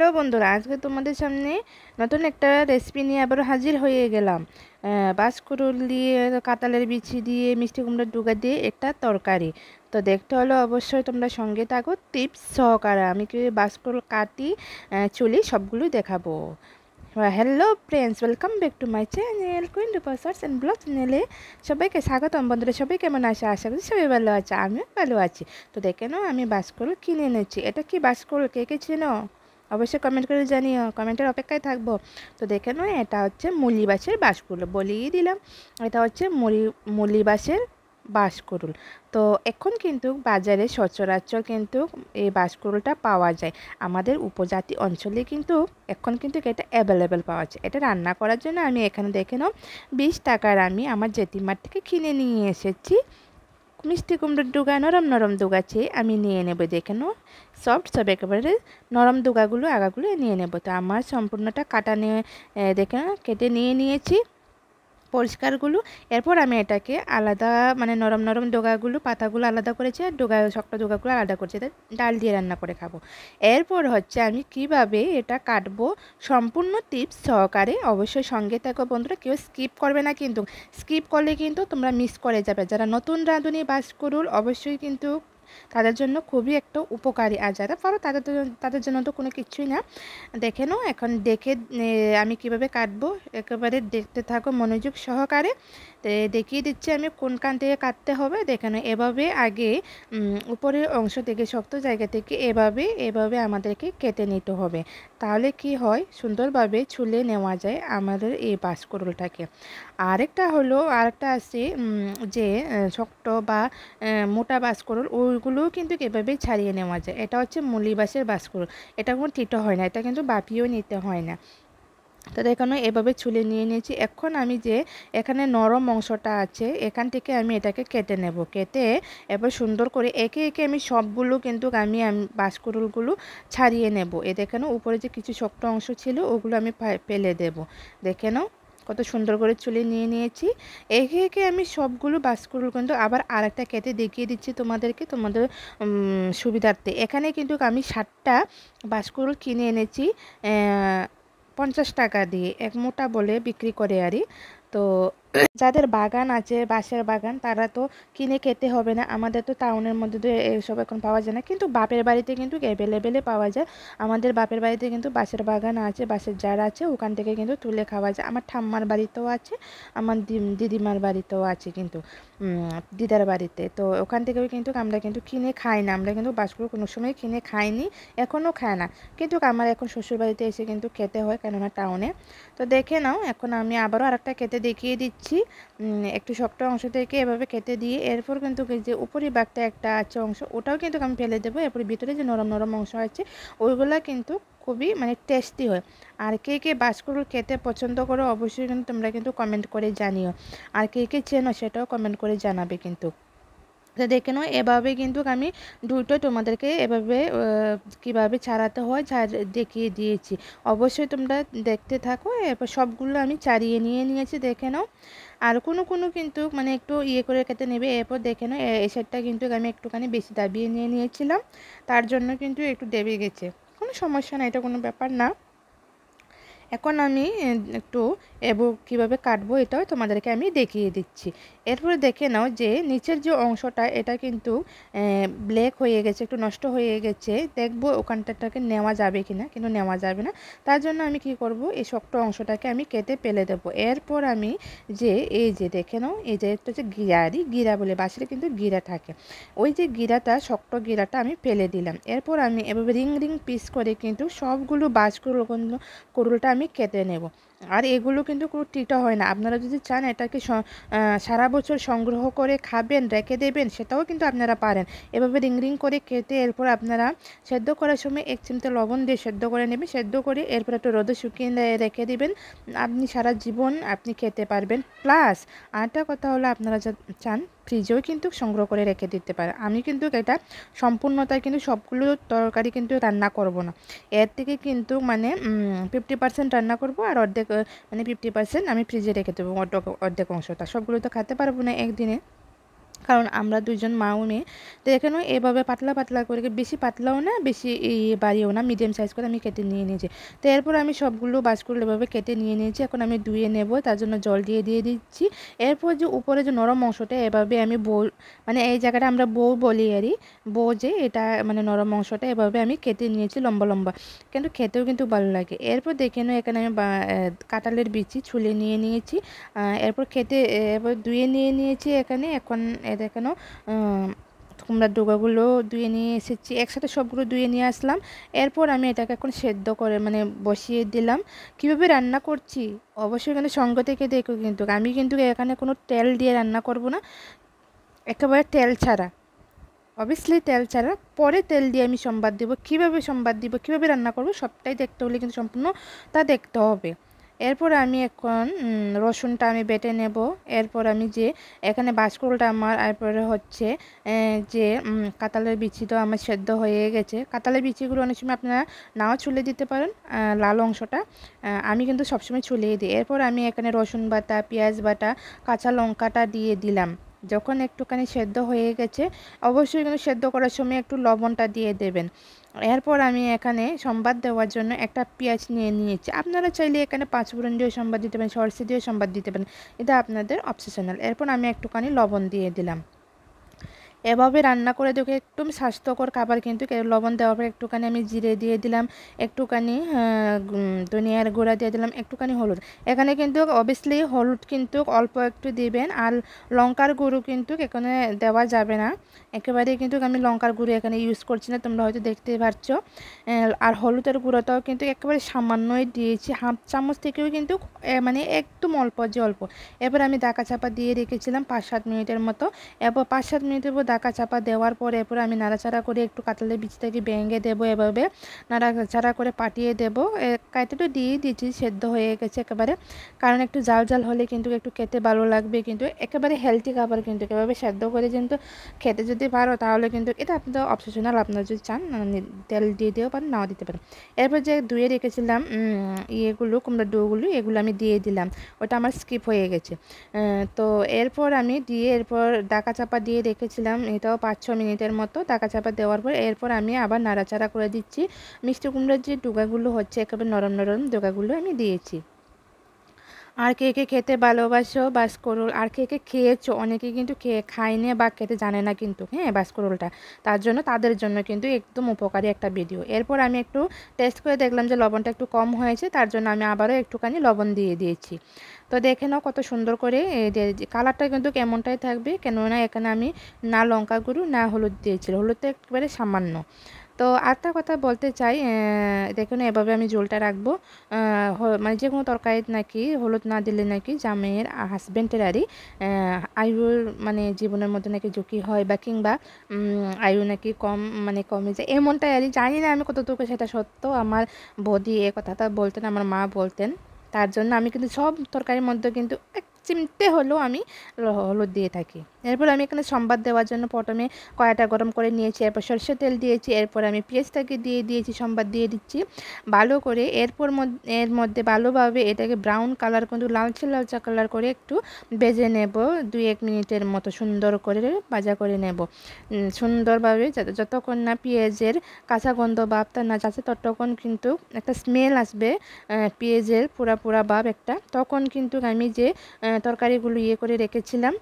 Hello বন্ধুরা, আজকে তোমাদের সামনে নতুন একটা রেসিপি নিয়ে আবার হাজির হয়ে গেলাম। বাঁশকুড়ুল দিয়ে, কাঁঠালের বিচি দিয়ে, মিষ্টি কুমড়ার ডুগা দিয়ে একটা তরকারি। তো দেখতে হলো অবশ্যই তোমরা সঙ্গে থাকো টিপস সহকারে। আমি কি বাঁশকুড়ুল কাটি চুলি সবগুলোই দেখাবো। Hello friends, welcome back to my channel queen reporters and blog চ্যানেলে সবাইকে স্বাগতম। বন্ধুরা সবাই কেমন আছে? আশা করি সবাই ভালো আছে, আমিও ভালো আছি। তো দেখে নাও, আমি বাঁশকুড়ুল কিনে এনেছি। এটা কি বাঁশকুড়ুল, কে কে চেনো অবশ্যই কমেন্ট করে জানিও, কমেন্টের অপেক্ষায় থাকবো। তো দেখে নাও, এটা হচ্ছে মুলি বাঁশের বাঁশকুড়ুল, বলেই দিলাম। এটা হচ্ছে মুলি বাঁশের বাঁশকুড়ুল। তো এখন কিন্তু বাজারে সচরাচর কিন্তু এই বাঁশকুড়ুলটা পাওয়া যায়। আমাদের উপজাতি অঞ্চলে কিন্তু এখন কিন্তু এটা অ্যাভেলেবেল পাওয়া যায়। এটা রান্না করার জন্য আমি এখানে দেখে নাও 20 টাকার আমি আমার জেঠিমার থেকে কিনে নিয়ে এসেছি। মিষ্টি কুমড়োর ডুগা, নরম নরম ডুগা চেয়ে আমি নিয়ে নেব। দেখে নাও, সব একেবারে নরম ডুগাগুলো আগাগুলো নিয়ে নেব। তো আমার সম্পূর্ণটা কাটা নিয়ে দেখে নাও, কেটে নিয়ে নিয়েছি পরিষ্কারগুলো। এরপর আমি এটাকে আলাদা, মানে নরম নরম ডোগাগুলো, পাতাগুলো আলাদা করেছি, আর শক্ত ডোগাগুলো আলাদা করেছি। এটা ডাল দিয়ে রান্না করে খাবো। এরপর হচ্ছে আমি কিভাবে এটা কাটবো সম্পূর্ণ টিপস সহকারে অবশ্যই সঙ্গে থাকো বন্ধুরা, কেউ স্কিপ করবে না কিন্তু। স্কিপ করলে কিন্তু তোমরা মিস করে যাবে। যারা নতুন রাঁধুনি বাঁশকুড়ুল, অবশ্যই কিন্তু তাদের জন্য খুবই একটা উপকারী। আর যারা পারো তাদের জন্য তো কোনো কিছুই না। দেখে নাও, এখন দেখে আমি কিভাবে কাটবো একেবারে দেখতে থাকো মনোযোগ সহকারে। দেখিয়ে দিচ্ছি আমি কোনখান থেকে কাটতে হবে। দেখে নাও, এভাবে আগে উপরের অংশ থেকে, শক্ত জায়গা থেকে এভাবে এভাবে আমাদেরকে কেটে নিতে হবে। তাহলে কি হয়, সুন্দরভাবে ছুলে নেওয়া যায় আমাদের এই বাঁশকুড়ুলটাকে। আরেকটা আছে যে শক্ত বা মোটা বাঁশকুড়ুল, ওইগুলোও কিন্তু এভাবেই ছাড়িয়ে নেওয়া যায়। এটা হচ্ছে মুলি বাঁশের বাঁশকুড়ুল। এটা কোনো তিতো হয় না, এটা কিন্তু বাপিও নিতে হয় না। তো দেখানো এভাবে ছুলে নিয়ে নিয়েছি। এখন আমি যে এখানে নরম অংশটা আছে, এখান থেকে আমি এটাকে কেটে নেব। কেটে এবার সুন্দর করে একে একে আমি সবগুলো কিন্তু আমি বাঁশকুড়ুলগুলো ছাড়িয়ে নেব। দেখানো উপরে যে কিছু শক্ত অংশ ছিল ওগুলো আমি ফেলে দেব। দেখে নাও কত সুন্দর করে চুলে নিয়ে নিয়েছি। একে একে আমি সবগুলো বাঁশকুড়ুল কিন্তু আবার আরেকটা কেটে দেখিয়ে দিচ্ছি তোমাদেরকে, তোমাদের সুবিধার্থে। এখানে কিন্তু আমি 60টা বাঁশকুড়ুল কিনে এনেছি 50 টাকা দিয়ে, এক মোটা বলে বিক্রি করে আরই। তো যাদের বাগান আছে, বাঁশের বাগান, তারা তো কিনে খেতে হবে না। আমাদের তো টাউনের মধ্যে তো এসব এখন পাওয়া যায় না, কিন্তু বাপের বাড়িতে কিন্তু অ্যাভেলেবেলে পাওয়া যায়। আমাদের বাপের বাড়িতে কিন্তু বাঁশের বাগান আছে, বাঁশের ঝাড় আছে, ওখান থেকে কিন্তু তুলে খাওয়া যায়। আমার ঠাম্মার বাড়িতেও আছে, আমার দিদিমার বাড়িতেও আছে, কিন্তু দিদার বাড়িতে। তো ওখান থেকেও কিন্তু আমরা কিন্তু কিনে খাই না, আমরা কিন্তু বাঁশগুলো কোনো সময় কিনে খাইনি, এখনও খায় না। কিন্তু আমার এখন শ্বশুর বাড়িতে এসে কিন্তু খেতে হয়, কেননা টাউনে। তো দেখে নাও, এখন আমি আবারও আরেকটা কেটে দেখিয়ে দিচ্ছি। একটু শক্ত অংশ থেকে এভাবে কেটে দিয়ে এরপর কিন্তু যে উপরি ভাগটা একটা আছে অংশ, ওটাও কিন্তু আমি ফেলে দেবো। এরপর ভিতরে যে নরম নরম অংশ আছে ওইগুলা কিন্তু খুবই মানে টেস্টি হয়। আর কে কে বাঁশকুড়ুল খেতে পছন্দ করো অবশ্যই কিন্তু তোমরা কিন্তু কমেন্ট করে জানিও। আর কে কে চেনো সেটাও কমেন্ট করে জানাবে কিন্তু। তো দেখে নাও, এভাবে কিন্তু আমি দুটো তোমাদেরকে এভাবে কিভাবে ছাড়াতে হয় দেখিয়ে দিয়েছি। অবশ্যই তোমরা দেখতে থাকো। এরপর সবগুলো আমি ছাড়িয়ে নিয়ে নিয়েছি, দেখে নাও। আর কোনো কিন্তু মানে একটু ইয়ে করে কেটে নেবে। এরপর দেখে নাও, এই সাইডটা কিন্তু আমি একটুখানি বেশি দাবিয়ে নিয়ে নিয়েছিলাম, তার জন্য কিন্তু একটু দেবে গেছে। কোনো সমস্যা না, এটা কোনো ব্যাপার না। এখন আমি একটু কীভাবে কাটবো এটাও তোমাদেরকে আমি দেখিয়ে দিচ্ছি। এরপরে দেখে নাও যে নিচের যে অংশটা, এটা কিন্তু ব্ল্যাক হয়ে গেছে, একটু নষ্ট হয়ে গেছে। দেখবো ওখানটাকে নেওয়া যাবে কি না, কিন্তু নেওয়া যাবে না। তার জন্য আমি কি করব, এই শক্ত অংশটাকে আমি কেটে ফেলে দেবো। এরপর আমি যে এই যে দেখে নাও, এই যে একটা হচ্ছে গিরা বলে, বাঁশের কিন্তু গিরা থাকে, ওই যে গিরাটা, শক্ত গিরাটা আমি ফেলে দিলাম। এরপর আমি এভাবে রিং রিং পিস করে কিন্তু সবগুলো বাঁশকুড়ুলটা আমি কেটে নেব। আর এগুলো কিন্তু কোনো তিতা হয় না। আপনারা যদি চান এটাকে সারা বছর সংগ্রহ করে খাবেন, রেখে দেবেন, সেটাও কিন্তু আপনারা পারেন। এভাবে রিং রিং করে কেটে এরপর আপনারা সেদ্ধ করার সময় 1 চিমটে লবণ দিয়ে সেদ্ধ করে নেবেন। সেদ্ধ করে এরপর একটু রোদে শুকিয়ে রেখে দিবেন। আপনি সারা জীবন আপনি খেতে পারবেন। প্লাস আরেকটা কথা হলো, আপনারা চান ফ্রিজেও কিন্তু সংগ্রহ করে রেখে দিতে পারে। আমি কিন্তু এটা সম্পূর্ণতায় কিন্তু সবগুলো তরকারি কিন্তু রান্না করব না, এর থেকে কিন্তু মানে 50% রান্না করব, আর অর্ধেক মানে 50% আমি ফ্রিজে রেখে দেবো। অর্ধেক অংশটা, সবগুলো তো খেতে পারবো না একদিনে। কারণ আমরা দুইজন মা ও মেয়ে। তো এখানে এভাবে পাতলা পাতলা করে, বেশি পাতলাও না বেশি বাড়িও না, মিডিয়াম সাইজ করে আমি কেটে নিয়ে নিয়েছি। তো এরপর আমি সবগুলো বাঁশকুড়ুল এভাবে কেটে নিয়ে নিয়েছি। এখন আমি ধুয়ে নেব, তার জন্য জল দিয়ে দিচ্ছি। এরপর যে উপরে যে নরম অংশটা এভাবে আমি মানে এই জায়গাটা আমরা বউ বলি আরই, বউ যে এটা মানে নরম অংশটা এভাবে আমি কেটে নিয়েছি লম্বা লম্বা, কিন্তু খেতেও কিন্তু ভালো লাগে। এরপর দেখে নাও এখানে আমি কাঁঠালের বিচি ছুলে নিয়ে নিয়েছি। এরপর এরপর ধুয়ে নিয়ে নিয়েছি এখানে। এখন দেখানো কুমড়ার ডোগাগুলো ধুয়ে নিয়ে এসেছি, একসাথে সবগুলো ধুয়ে নিয়ে আসলাম। এরপর আমি এটাকে এখন সেদ্ধ করে মানে বসিয়ে দিলাম। কিভাবে রান্না করছি অবশ্যই এখানে সঙ্গ থেকে দেখো, কিন্তু আমি কিন্তু এখানে কোনো তেল দিয়ে রান্না করব না, একেবারে তেল ছাড়া, অবভিয়াসলি তেল ছাড়া। পরে তেল দিয়ে আমি সম্বাদ দেবো, কীভাবে সম্বাদ দিব, কীভাবে রান্না করবো সবটাই দেখতে হলে কিন্তু সম্পূর্ণ তা দেখতে হবে। এরপর আমি এখন রসুনটা আমি বেটে নেব। এরপর আমি যে এখানে বাঁশকুড়ুলটা আমার, এরপরে হচ্ছে যে কাঁঠালের বিচি তো আমার সেদ্ধ হয়ে গেছে। কাঁঠালের বিচিগুলো অনেক সময় আপনারা নাও ছুলে দিতে পারেন, লাল অংশটা। আমি কিন্তু সবসময় ছুলিয়ে দিই। এরপর আমি এখানে রসুন বাটা, পেঁয়াজ বাটা, কাঁচা লঙ্কাটা দিয়ে দিলাম। যখন একটুখানি সেদ্ধ হয়ে গেছে, অবশ্যই কিন্তু সেদ্ধ করার সময় একটু লবণটা দিয়ে দেবেন। এরপর আমি এখানে সম্বাদ দেওয়ার জন্য একটা পেঁয়াজ নিয়ে নিয়েছি। আপনারা চাইলে এখানে পাঁচফোড়ন দিয়েও সম্বাদ দিতে পারেন, সরষে দিয়েও সম্বাদ দিতে পারেন, এটা আপনাদের অপশনাল। এরপর আমি একটুখানি লবণ দিয়ে দিলাম। এভাবে রান্না করে দেখে একদম স্বাস্থ্যকর খাবার, কিন্তু লবণ দেওয়ার পর একটুখানি আমি জিরে দিয়ে দিলাম, একটুখানি ধনিয়ার গুঁড়া দিয়ে দিলাম, একটুখানি হলুদ। এখানে কিন্তু অবভিয়াসলি হলুদ কিন্তু অল্প একটু দিবেন, আর লঙ্কার গুঁড়ো কিন্তু এখানে দেওয়া যাবে না একেবারেই, কিন্তু আমি লঙ্কার গুঁড়ো এখানে ইউজ করছি না, তোমরা হয়তো দেখতেই পারছো। আর হলুদের গুঁড়োটাও কিন্তু একেবারে সামান্যই দিয়েছি, হাফ চামচ থেকেও কিন্তু মানে একদম অল্প যে অল্প। এবার আমি ঢাকা চাপা দিয়ে রেখেছিলাম 5-7 মিনিটের মতো। এরপর 5-7 মিনিটের পর ঢাকা চাপা দেওয়ার পর এরপর আমি নাড়াচাড়া করে একটু কাঁঠালের বীজটাকে ভেঙে দেবো, এভাবে নাড়াচাড়া করে পাঠিয়ে দেবো। কাইতে তো দিয়ে দিয়েছি, সেদ্ধ হয়ে গেছে একেবারে, কারণ একটু জাল জাল হলে কিন্তু একটু খেতে ভালো লাগবে, কিন্তু একেবারে হেলদি খাবার, কিন্তু এভাবে সেদ্ধ করে কিন্তু খেতে যদি পারো তাহলে কিন্তু এটা আপনাদের অপশনাল, আপনারা যদি চান তেল দিয়ে দিয়েও পারেন, নাও দিতে পারেন। এরপর যে ধুয়ে রেখেছিলাম ইয়েগুলো, কুমড়ার ডোগুলো, এগুলো আমি দিয়ে দিলাম, ওটা আমার স্কিপ হয়ে গেছে। তো এরপর আমি দিয়ে এরপর ঢাকা চাপা দিয়ে রেখেছিলাম, এটাও 5-6 মিনিটের মতো। ঢাকা চাপা দেওয়ার পর এরপর আমি আবার নাড়াচাড়া করে দিচ্ছি। মিষ্টি কুমড়ার যে ডোগাগুলো হচ্ছে একেবারে নরম নরম ডোগাগুলো আমি দিয়েছি। আর কে কে খেতে ভালোবাসো বাঁশকুড়ুল, আর কে কে খেয়েছো, অনেকে কিন্তু খায়নি বা খেতে জানে না কিন্তু, হ্যাঁ, বাঁশকুড়ুলটা, তাদের জন্য কিন্তু একদম উপকারী একটা ভিডিও। এরপর আমি একটু টেস্ট করে দেখলাম যে লবণটা একটু কম হয়েছে, তার জন্য আমি আবারও একটুখানি লবণ দিয়ে দিয়েছি। তো দেখে নাও কত সুন্দর করে কালারটা কিন্তু কেমনটাই থাকবে, কেননা এখানে আমি না লঙ্কা গুঁড়ো না হলুদ দিয়েছি, হলুদটা একেবারে সামান্য। তো আরেকটা কথা বলতে চাই, দেখুন এভাবে আমি ঝোলটা রাখবো। মানে যে কোনো তরকারি নাকি হলুদ না দিলে নাকি জামাইয়ের হাজব্যান্ডের আরই আয়ুর মানে জীবনের মধ্যে নাকি ঝুঁকি হয়, বা কিংবা আয়ু নাকি মানে কমে যায়, এমনটাই আরই। জানি না আমি কতটুকু সেটা সত্য, আমার বৌদি এ কথাটা বলতেন, আমার মা বলতেন। তার জন্য আমি কিন্তু সব তরকারির মধ্যে কিন্তু এক চিমটে হলেও আমি হলুদ দিয়ে থাকি। এরপর আমি এখানে সম্বাদ দেওয়ার জন্য প্রথমে কড়াইটা গরম করে নিয়েছি, এরপর সরষের তেল দিয়েছি, এরপর আমি পেঁয়াজটাকে দিয়ে দিয়েছি, সম্বাদ দিয়ে দিচ্ছি ভালো করে। এর মধ্যে ভালোভাবে এটাকে ব্রাউন কালার, কিন্তু লালচে লালচে কালার করে একটু ভেজে নেব, 2-1 মিনিটের মতো সুন্দর করে ভাজা করে নেব সুন্দরভাবে, যতক্ষণ না পেঁয়াজের কাঁচা গন্ধ ভাবটা না যাচ্ছে, ততক্ষণ কিন্তু একটা স্মেল আসবে পেঁয়াজের পুরা পুরা ভাব একটা, তখন কিন্তু আমি যে তরকারিগুলো করে রেখেছিলাম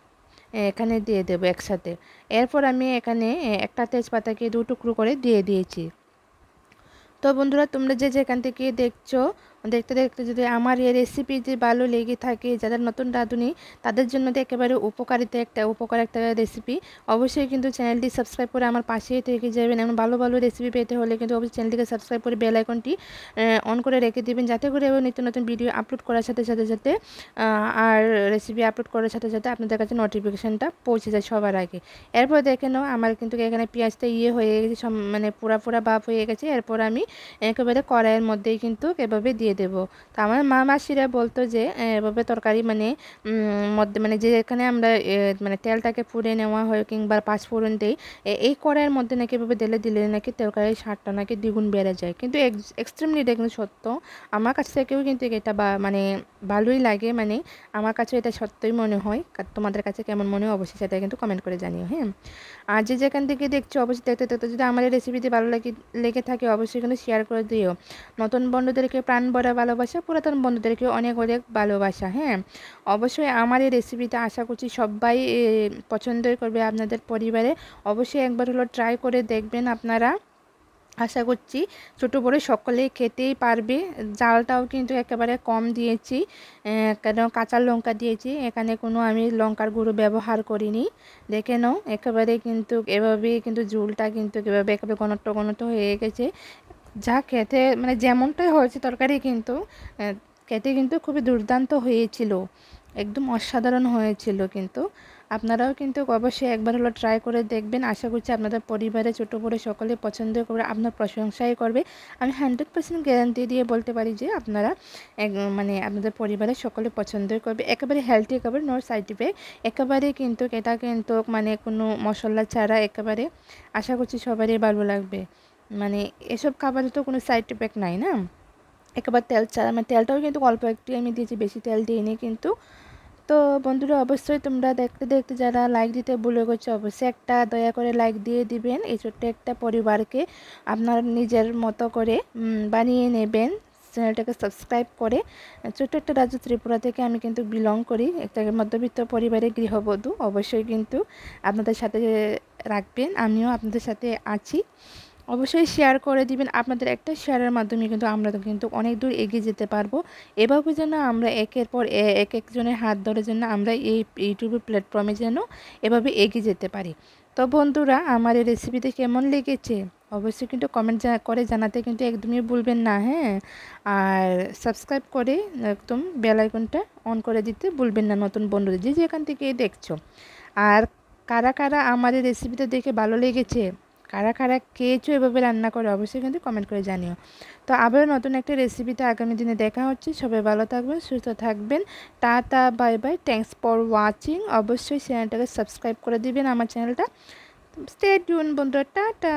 এখানে দিয়ে দেবো একসাথে। এরপর আমি এখানে একটা তেজপাতাকে 2 টুকরো করে দিয়ে দিয়েছি। তো বন্ধুরা, তোমরা যে যেখান থেকে দেখছো, দেখতে দেখতে যদি আমার এই রেসিপি যে ভালো লেগে থাকে, যাদের নতুন রাঁধুনি তাদের জন্য তো একেবারে উপকার একটা রেসিপি, অবশ্যই কিন্তু চ্যানেলটি সাবস্ক্রাইব করে আমার পাশেই থেকে যাবেন। এমন ভালো ভালো রেসিপি পেতে হলে কিন্তু অবশ্যই চ্যানেলটিকে সাবস্ক্রাইব করে বেল আইকনটি অন করে রেখে দিবেন, যাতে করে নিত্য নতুন ভিডিও আপলোড করার সাথে সাথে আর রেসিপি আপলোড করার সাথে সাথে আপনাদের কাছে নোটিফিকেশানটা পৌঁছে যায় সবার আগে। এরপর দেখে নাও আমার কিন্তু এখানে পেঁয়াজটা হয়ে গেছে, মানে পুরা ভাব হয়ে গেছে। এরপর আমি একেবারে কড়াইয়ের মধ্যেই কিন্তু এভাবে দিয়ে দিয়ে দেব। তো আমার মা মাসিরা বলতো যে এভাবে তরকারি মানে মধ্যে মানে যেখানে আমরা মানে তেলটাকে পুড়ে নেওয়া হয় কিংবা পাঁচফোড়ন দেই, এই কড়াইয়ের মধ্যে নাকি এভাবে দিলে নাকি তরকারির স্বাদটা নাকি দ্বিগুণ বেড়ে যায়। কিন্তু এক্সট্রিমলি এটা কিন্তু সত্য। আমার কাছ থেকেও কিন্তু এটা মানে ভালোই লাগে, মানে আমার কাছে এটা সত্যই মনে হয়। তোমাদের কাছে কেমন মনে হয় অবশ্যই সেটা কিন্তু কমেন্ট করে জানিও। হ্যাঁ, আর যে যেখান থেকে দেখছো অবশ্যই দেখতে দেখতে যদি আমার এই রেসিপিটি ভালো লেগে থাকে অবশ্যই কিন্তু শেয়ার করে দিও। নতুন বন্ধুদেরকে প্রাণ ভরা ভালোবাসা, পুরাতন বন্ধুদেরকে অনেক অনেক ভালোবাসা। হ্যাঁ, অবশ্যই আমার এই রেসিপিটা আশা করছি সবাই পছন্দই করবে আপনাদের পরিবারে। অবশ্যই একবার হলো ট্রাই করে দেখবেন আপনারা। আশা করছি ছোটো বড় সকলেই খেতেই পারবে। জালটাও কিন্তু একেবারে কম দিয়েছি, কেন কাঁচা লঙ্কা দিয়েছি, এখানে কোনো আমি লঙ্কার গুঁড়ো ব্যবহার করিনি। দেখে নাও একেবারে কিন্তু এভাবেই কিন্তু ঝোলটা কিন্তু এভাবে একেবারে ঘনত্ব হয়ে গেছে। যা খেতে মানে যেমনটাই হয়েছে তরকারি কিন্তু খেতে কিন্তু খুবই দুর্দান্ত হয়েছিল, একদম অসাধারণ হয়েছিল। কিন্তু আপনারাও কিন্তু অবশ্যই একবার হলো ট্রাই করে দেখবেন। আশা করছি আপনাদের পরিবারে ছোটো বড় সকলে পছন্দ করে, আপনার প্রশংসাই করবে। আমি 100% গ্যারান্টি দিয়ে বলতে পারি যে আপনারা মানে আপনাদের পরিবারে সকলে পছন্দই করবে। একেবারে হেলদি, একেবারে নো সাইড ইফেক্ট, একেবারে কিন্তু এটা কিন্তু মানে কোনো মশলা ছাড়া একেবারে আশা করছি সবারই ভালো লাগবে। মানে এসব খাবারে তো কোনো সাইড ইফেক্ট নাই না, একেবারে তেল ছাড়া। মানে তেলটাও কিন্তু অল্প একটু আমি দিয়েছি, বেশি তেল দিইনি কিন্তু। তো বন্ধুরা অবশ্যই তোমরা দেখতে দেখতে যারা লাইক দিতে ভুলে গেছো অবশ্যই একটা দয়া করে লাইক দিয়ে দিবেন। এই ছোট্ট একটা পরিবারকে আপনার নিজের মতো করে বানিয়ে নেবেন। চ্যানেলটাকে সাবস্ক্রাইব করে, ছোট্ট একটা রাজ্য ত্রিপুরা থেকে আমি কিন্তু বিলং করি, একটা মধ্যবিত্ত পরিবারের গৃহবধূ। অবশ্যই কিন্তু আপনাদের সাথে রাখবেন, আমিও আপনাদের সাথে আছি। অবশ্যই শেয়ার করে দিবেন। আপনাদের একটা শেয়ারের মাধ্যমে কিন্তু আমরা কিন্তু অনেক দূর এগিয়ে যেতে পারবো। এভাবে যেন আমরা একের পর এক একজনের হাত ধরে যেন আমরা এই ইউটিউবের প্ল্যাটফর্মে যেন এভাবে এগিয়ে যেতে পারি। তো বন্ধুরা আমার এই রেসিপিতে কেমন লেগেছে অবশ্যই কিন্তু কমেন্ট করে জানাতে কিন্তু একদমই ভুলবেন না। হ্যাঁ, আর সাবস্ক্রাইব করে একদম বেল আইকনটা অন করে দিতে ভুলবেন না নতুন বন্ধুদের যে যেখান থেকে দেখছো। আর কারা কারা আমার এই রেসিপিটা দেখে ভালো লেগেছে, কারা কারা খেয়েছো এভাবে রান্না করে অবশ্যই কিন্তু কমেন্ট করে জানিও। তো আবারও নতুন একটা রেসিপিতে আগামী দিনে দেখা হচ্ছে। সবাই ভালো থাকবেন, সুস্থ থাকবেন। Tata, bye bye, thanks for watching. অবশ্যই চ্যানেলটাকে সাবস্ক্রাইব করে দিবেন আমার চ্যানেলটা। স্টে টিউন বন্ধুরা, টাটা।